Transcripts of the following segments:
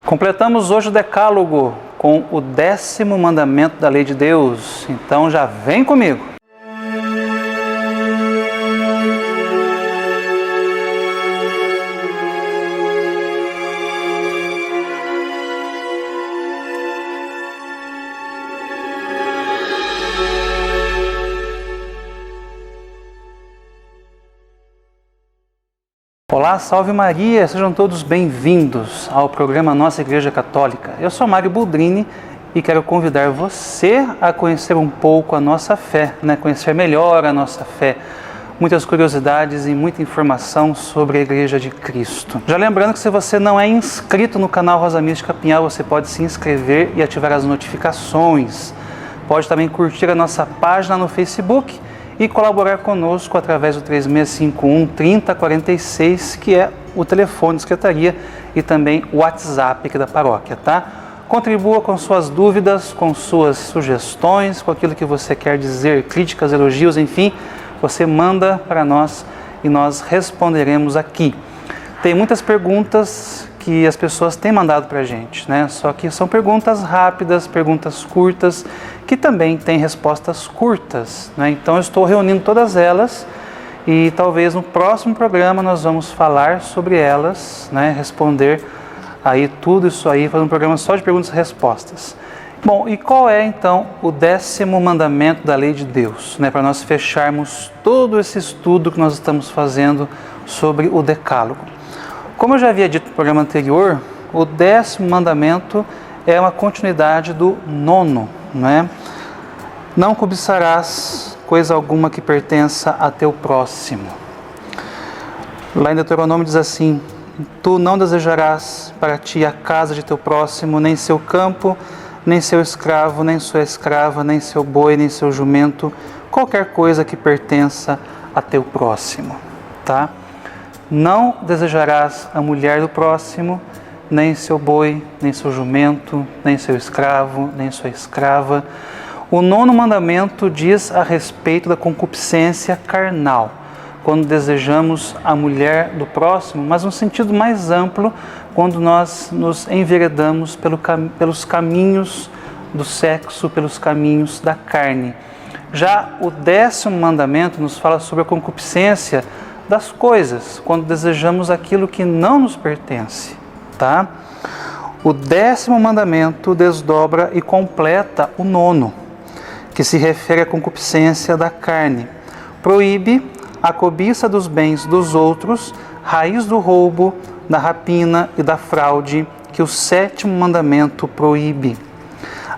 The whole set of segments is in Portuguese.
Completamos hoje o Decálogo com o 10º mandamento da lei de Deus. Então já vem comigo. Olá, salve Maria, sejam todos bem-vindos ao programa Nossa Igreja Católica. Eu sou Mário Boldrini e quero convidar você a conhecer um pouco a nossa fé, conhecer melhor a nossa fé, muitas curiosidades e muita informação sobre a Igreja de Cristo. Já lembrando que se você não é inscrito no canal Rosa Mística Pinhal, você pode se inscrever e ativar as notificações. Pode também curtir a nossa página no Facebook e colaborar conosco através do 3651-3046, que é o telefone de secretaria e também o WhatsApp aqui da paróquia, tá? Contribua com suas dúvidas, com suas sugestões, com aquilo que você quer dizer, críticas, elogios, enfim, você manda para nós e nós responderemos aqui. Tem muitas perguntas que as pessoas têm mandado para a gente, Só que são perguntas rápidas, perguntas curtas, que também têm respostas curtas, Então eu estou reunindo todas elas e talvez no próximo programa nós vamos falar sobre elas, Responder aí tudo isso aí, fazer um programa só de perguntas e respostas. Bom, e qual é então o 10º mandamento da lei de Deus, Para nós fecharmos todo esse estudo que nós estamos fazendo sobre o Decálogo. Como eu já havia dito no programa anterior, o 10º mandamento é uma continuidade do 9º, Não cobiçarás coisa alguma que pertença a teu próximo. Lá em Deuteronômio diz assim: tu não desejarás para ti a casa de teu próximo, nem seu campo, nem seu escravo, nem sua escrava, nem seu boi, nem seu jumento, qualquer coisa que pertença a teu próximo, tá? Não desejarás a mulher do próximo, nem seu boi, nem seu jumento, nem seu escravo, nem sua escrava. O 9º mandamento diz a respeito da concupiscência carnal, quando desejamos a mulher do próximo, mas no sentido mais amplo, quando nós nos enveredamos pelos caminhos do sexo, pelos caminhos da carne. Já o 10º mandamento nos fala sobre a concupiscência das coisas, quando desejamos aquilo que não nos pertence, tá? O 10º mandamento desdobra e completa o 9º, que se refere à concupiscência da carne. Proíbe a cobiça dos bens dos outros, raiz do roubo, da rapina e da fraude, que o 7º mandamento proíbe.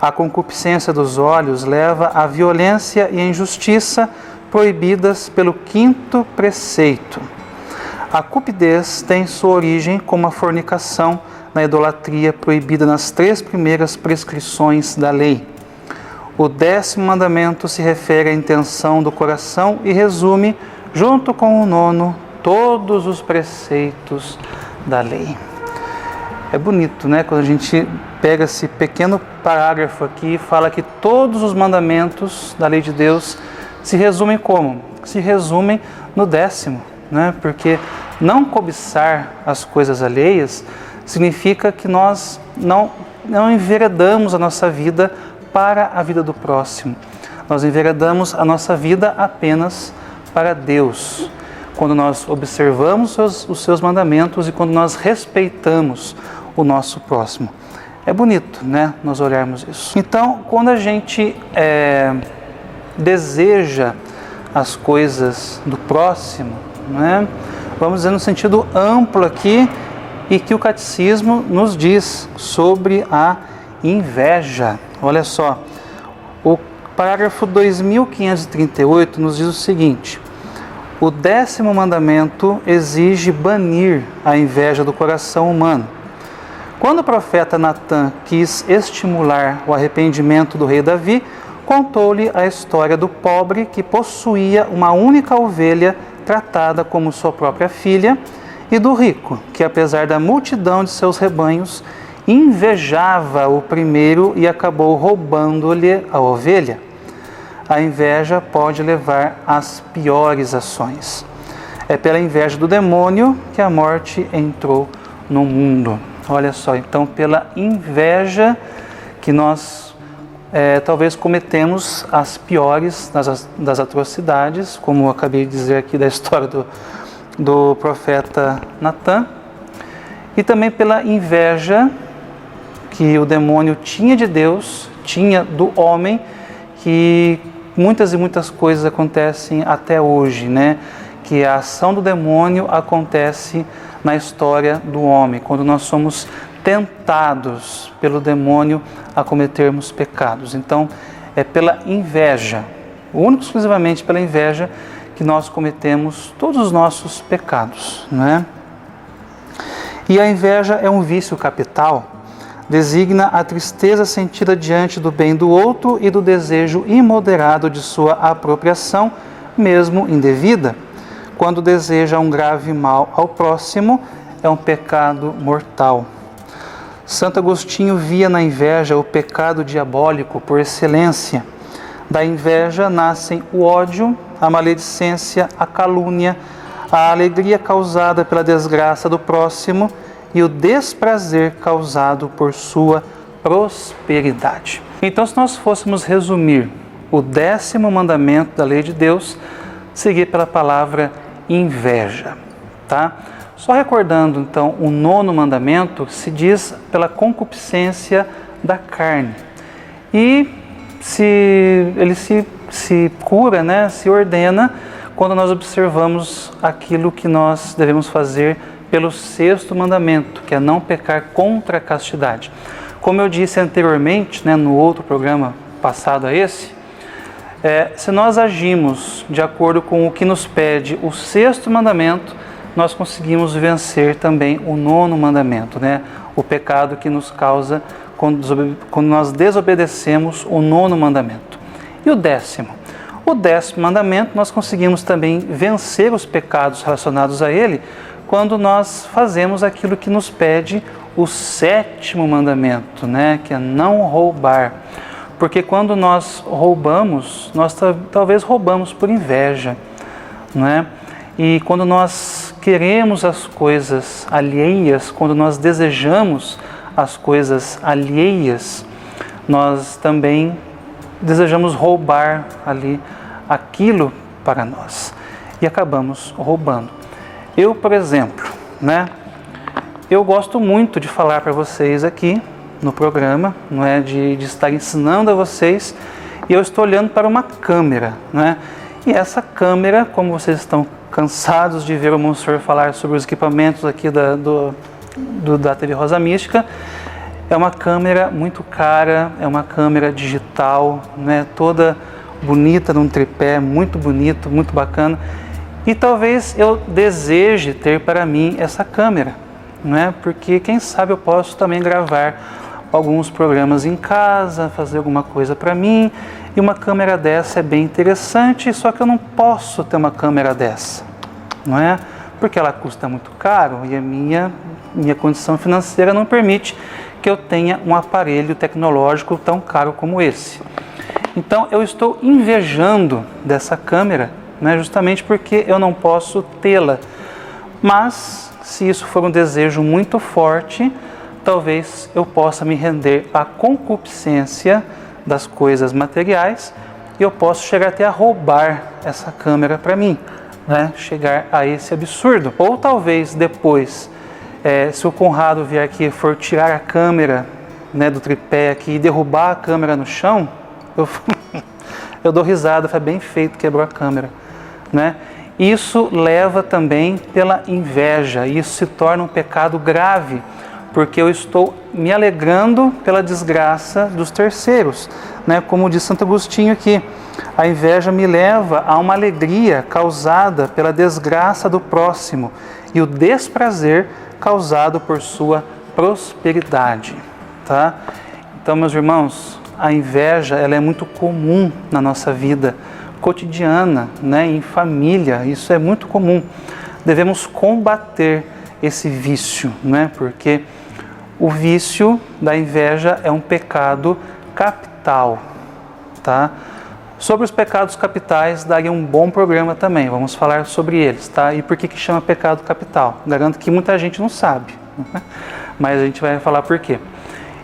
A concupiscência dos olhos leva à violência e à injustiça, proibidas pelo 5º preceito. A cupidez tem sua origem como a fornicação na idolatria proibida nas 3 primeiras prescrições da lei. O 10º mandamento se refere à intenção do coração e resume, junto com o 9º, todos os preceitos da lei. É bonito, Quando a gente pega esse pequeno parágrafo aqui e fala que todos os mandamentos da lei de Deus se resumem como? Se resumem no 10º, Porque não cobiçar as coisas alheias significa que nós não enveredamos a nossa vida para a vida do próximo. Nós enveredamos a nossa vida apenas para Deus. Quando nós observamos os seus mandamentos e quando nós respeitamos o nosso próximo. É bonito, nós olharmos isso. Então, quando a gente deseja as coisas do próximo, vamos dizer no sentido amplo aqui, e que o catecismo nos diz sobre a inveja. Olha só, o parágrafo 2538 nos diz o seguinte: o 10º mandamento exige banir a inveja do coração humano. Quando o profeta Natã quis estimular o arrependimento do rei Davi, contou-lhe a história do pobre que possuía uma única ovelha tratada como sua própria filha, e do rico, que apesar da multidão de seus rebanhos, invejava o primeiro e acabou roubando-lhe a ovelha. A inveja pode levar às piores ações. É pela inveja do demônio que a morte entrou no mundo. Olha só, então pela inveja que nós talvez cometemos as piores das atrocidades, como eu acabei de dizer aqui da história do profeta Natã, e também pela inveja que o demônio tinha de Deus, tinha do homem, que muitas e muitas coisas acontecem até hoje, né? Que a ação do demônio acontece na história do homem, quando nós somos tentados pelo demônio a cometermos pecados. Então, é pela inveja, única e exclusivamente pela inveja, que nós cometemos todos os nossos pecados, não é? E a inveja é um vício capital, designa a tristeza sentida diante do bem do outro e do desejo imoderado de sua apropriação, mesmo indevida. Quando deseja um grave mal ao próximo, é um pecado mortal. Santo Agostinho via na inveja o pecado diabólico por excelência. Da inveja nascem o ódio, a maledicência, a calúnia, a alegria causada pela desgraça do próximo e o desprazer causado por sua prosperidade. Então, se nós fôssemos resumir o 10º mandamento da lei de Deus, seria pela palavra inveja, tá? Só recordando, então, o 9º mandamento se diz pela concupiscência da carne. E ele se cura, né, se ordena quando nós observamos aquilo que nós devemos fazer pelo 6º mandamento, que é não pecar contra a castidade. Como eu disse anteriormente, né, no outro programa passado a esse, se nós agimos de acordo com o que nos pede o 6º mandamento, nós conseguimos vencer também o 9º mandamento, né? O pecado que nos causa quando nós desobedecemos o 9º mandamento. E o 10º? O 10º mandamento, nós conseguimos também vencer os pecados relacionados a ele quando nós fazemos aquilo que nos pede o 7º mandamento, né? Que é não roubar. Porque quando nós roubamos, nós talvez roubamos por inveja, não é? E quando nós queremos as coisas alheias, quando nós desejamos as coisas alheias, nós também desejamos roubar ali aquilo para nós e acabamos roubando. Eu, por exemplo, né? Eu gosto muito de falar para vocês aqui no programa, não é, de estar ensinando a vocês, e eu estou olhando para uma câmera, não é? E essa câmera, como vocês estão cansados de ver o Monsenhor falar sobre os equipamentos aqui da TV Rosa Mística, é uma câmera muito cara, é uma câmera digital, né, toda bonita num tripé, muito bonito, muito bacana, e talvez eu deseje ter para mim essa câmera, não é? Porque quem sabe eu posso também gravar alguns programas em casa, fazer alguma coisa para mim, e uma câmera dessa é bem interessante, só que eu não posso ter uma câmera dessa, não é? Porque ela custa muito caro e a minha condição financeira não permite que eu tenha um aparelho tecnológico tão caro como esse. Então eu estou invejando dessa câmera, né, justamente porque eu não posso tê-la, mas se isso for um desejo muito forte, talvez eu possa me render à concupiscência das coisas materiais e eu posso chegar até a roubar essa câmera para mim, né? Chegar a esse absurdo. Ou talvez depois, se o Conrado vier aqui e for tirar a câmera, né, do tripé aqui e derrubar a câmera no chão, eu dou risada, foi bem feito, quebrou a câmera, né? Isso leva também pela inveja, isso se torna um pecado grave, porque eu estou me alegrando pela desgraça dos terceiros, né? Como diz Santo Agostinho aqui, a inveja me leva a uma alegria causada pela desgraça do próximo e o desprazer causado por sua prosperidade, tá? Então, meus irmãos, a inveja, ela é muito comum na nossa vida cotidiana, né? Em família, isso é muito comum. Devemos combater esse vício, né? Porque o vício da inveja é um pecado capital, tá? Sobre os pecados capitais, daria um bom programa também, vamos falar sobre eles, tá? E por que chama pecado capital? Garanto que muita gente não sabe, né? mas a gente vai falar por quê.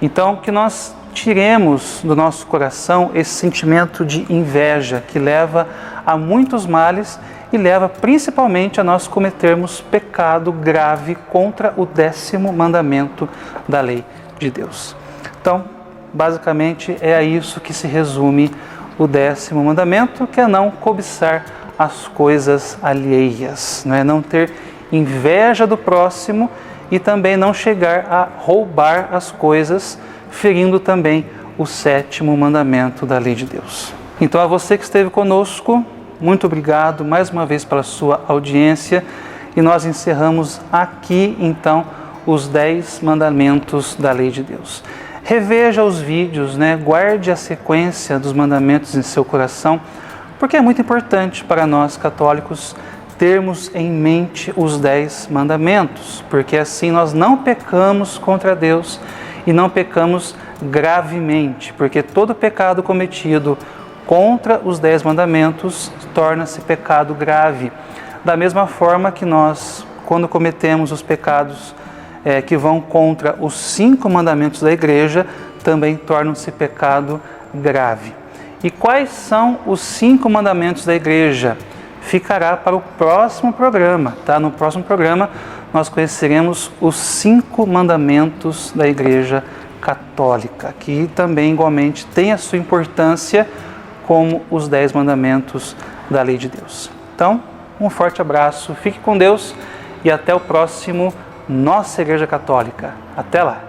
Então, que nós tiremos do nosso coração esse sentimento de inveja que leva a muitos males e leva principalmente a nós cometermos pecado grave contra o 10º mandamento da lei de Deus. Então, basicamente é a isso que se resume o 10º mandamento, que é não cobiçar as coisas alheias, não ter inveja do próximo e também não chegar a roubar as coisas, ferindo também o 7º mandamento da lei de Deus. Então, a você que esteve conosco, muito obrigado mais uma vez pela sua audiência e nós encerramos aqui, então, os 10 mandamentos da lei de Deus. Reveja os vídeos, guarde a sequência dos mandamentos em seu coração, porque é muito importante para nós católicos termos em mente os 10 mandamentos, porque assim nós não pecamos contra Deus e não pecamos gravemente, porque todo pecado cometido contra os 10 mandamentos torna-se pecado grave. Da mesma forma que nós, quando cometemos os pecados que vão contra os 5 mandamentos da igreja, também tornam-se pecado grave. E quais são os 5 mandamentos da igreja? Ficará para o próximo programa, tá? No próximo programa nós conheceremos os 5 mandamentos da igreja católica, que também igualmente tem a sua importância como os 10 mandamentos da lei de Deus. Então, um forte abraço, fique com Deus e até o próximo Nossa Igreja Católica. Até lá!